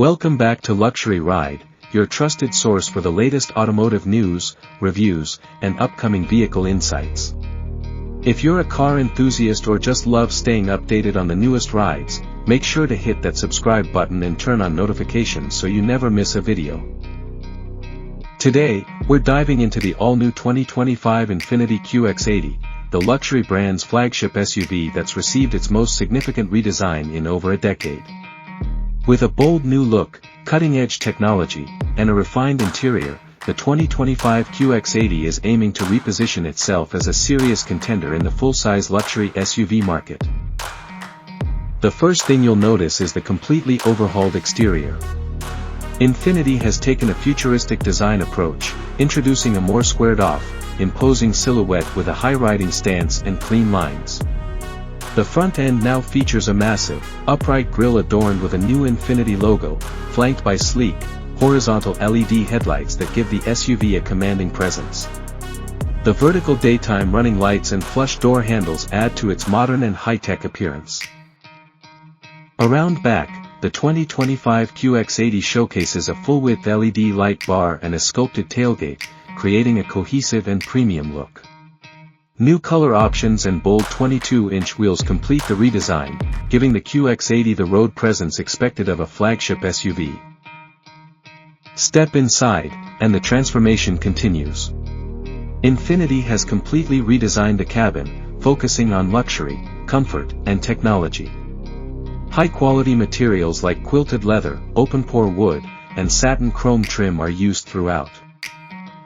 Welcome back to Luxury Ride, your trusted source for the latest automotive news, reviews, and upcoming vehicle insights. If you're a car enthusiast or just love staying updated on the newest rides, make sure to hit that subscribe button and turn on notifications so you never miss a video. Today, we're diving into the all-new 2025 Infiniti QX80, the luxury brand's flagship SUV that's received its most significant redesign in over a decade. With a bold new look, cutting-edge technology, and a refined interior, the 2025 QX80 is aiming to reposition itself as a serious contender in the full-size luxury SUV market. The first thing you'll notice is the completely overhauled exterior. Infiniti has taken a futuristic design approach, introducing a more squared-off, imposing silhouette with a high-riding stance and clean lines. The front end now features a massive, upright grille adorned with a new Infiniti logo, flanked by sleek, horizontal LED headlights that give the SUV a commanding presence. The vertical daytime running lights and flush door handles add to its modern and high-tech appearance. Around back, the 2025 QX80 showcases a full-width LED light bar and a sculpted tailgate, creating a cohesive and premium look. New color options and bold 22-inch wheels complete the redesign, giving the QX80 the road presence expected of a flagship SUV. Step inside, and the transformation continues. Infiniti has completely redesigned the cabin, focusing on luxury, comfort, and technology. High-quality materials like quilted leather, open-pore wood, and satin chrome trim are used throughout.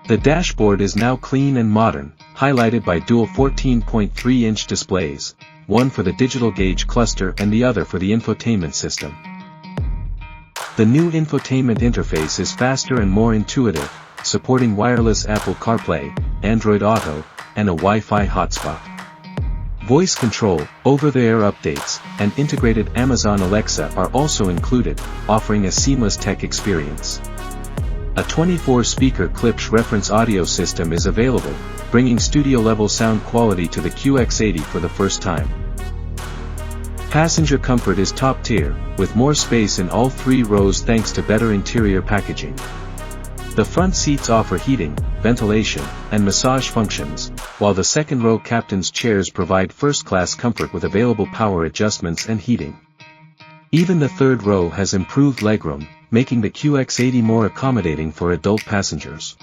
The dashboard is now clean and modern, highlighted by dual 14.3-inch displays, one for the digital gauge cluster and the other for the infotainment system. The new infotainment interface is faster and more intuitive, supporting wireless Apple CarPlay, Android Auto, and a Wi-Fi hotspot. Voice control, over-the-air updates, and integrated Amazon Alexa are also included, offering a seamless tech experience. A 24-speaker Klipsch reference audio system is available, bringing studio-level sound quality to the QX80 for the first time. Passenger comfort is top-tier, with more space in all three rows thanks to better interior packaging. The front seats offer heating, ventilation, and massage functions, while the second-row captain's chairs provide first-class comfort with available power adjustments and heating. Even the third row has improved legroom, making the QX80 more accommodating for adult passengers.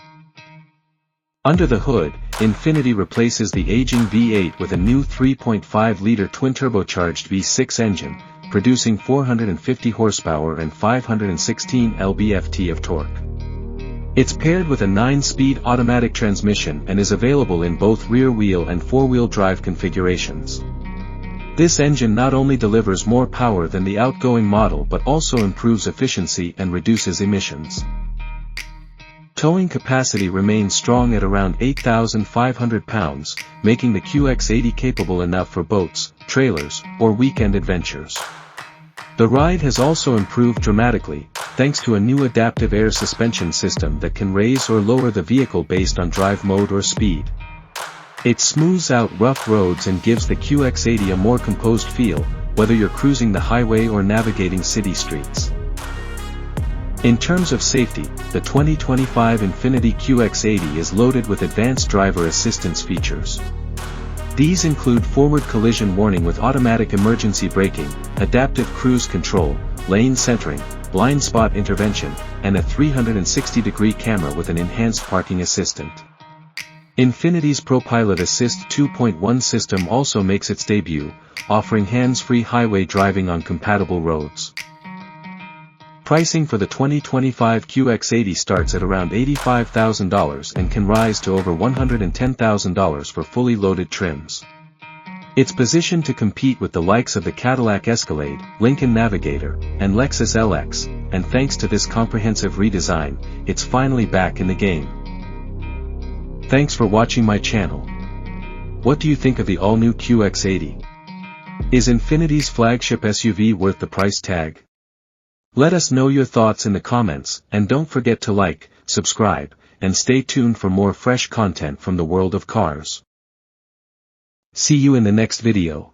Under the hood, Infiniti replaces the aging V8 with a new 3.5-liter twin-turbocharged V6 engine, producing 450 horsepower and 516 lb-ft of torque. It's paired with a 9-speed automatic transmission and is available in both rear-wheel and four-wheel drive configurations. This engine not only delivers more power than the outgoing model but also improves efficiency and reduces emissions. Towing capacity remains strong at around 8,500 pounds, making the QX80 capable enough for boats, trailers, or weekend adventures. The ride has also improved dramatically, thanks to a new adaptive air suspension system that can raise or lower the vehicle based on drive mode or speed. It smooths out rough roads and gives the QX80 a more composed feel, whether you're cruising the highway or navigating city streets. In terms of safety, the 2025 Infiniti QX80 is loaded with advanced driver assistance features. These include forward collision warning with automatic emergency braking, adaptive cruise control, lane centering, blind spot intervention, and a 360-degree camera with an enhanced parking assistant. Infiniti's ProPilot Assist 2.1 system also makes its debut, offering hands-free highway driving on compatible roads. Pricing for the 2025 QX80 starts at around $85,000 and can rise to over $110,000 for fully loaded trims. It's positioned to compete with the likes of the Cadillac Escalade, Lincoln Navigator, and Lexus LX, and thanks to this comprehensive redesign, it's finally back in the game. Thanks for watching my channel. What do you think of the all-new QX80? Is Infiniti's flagship SUV worth the price tag? Let us know your thoughts in the comments, and don't forget to like, subscribe, and stay tuned for more fresh content from the world of cars. See you in the next video.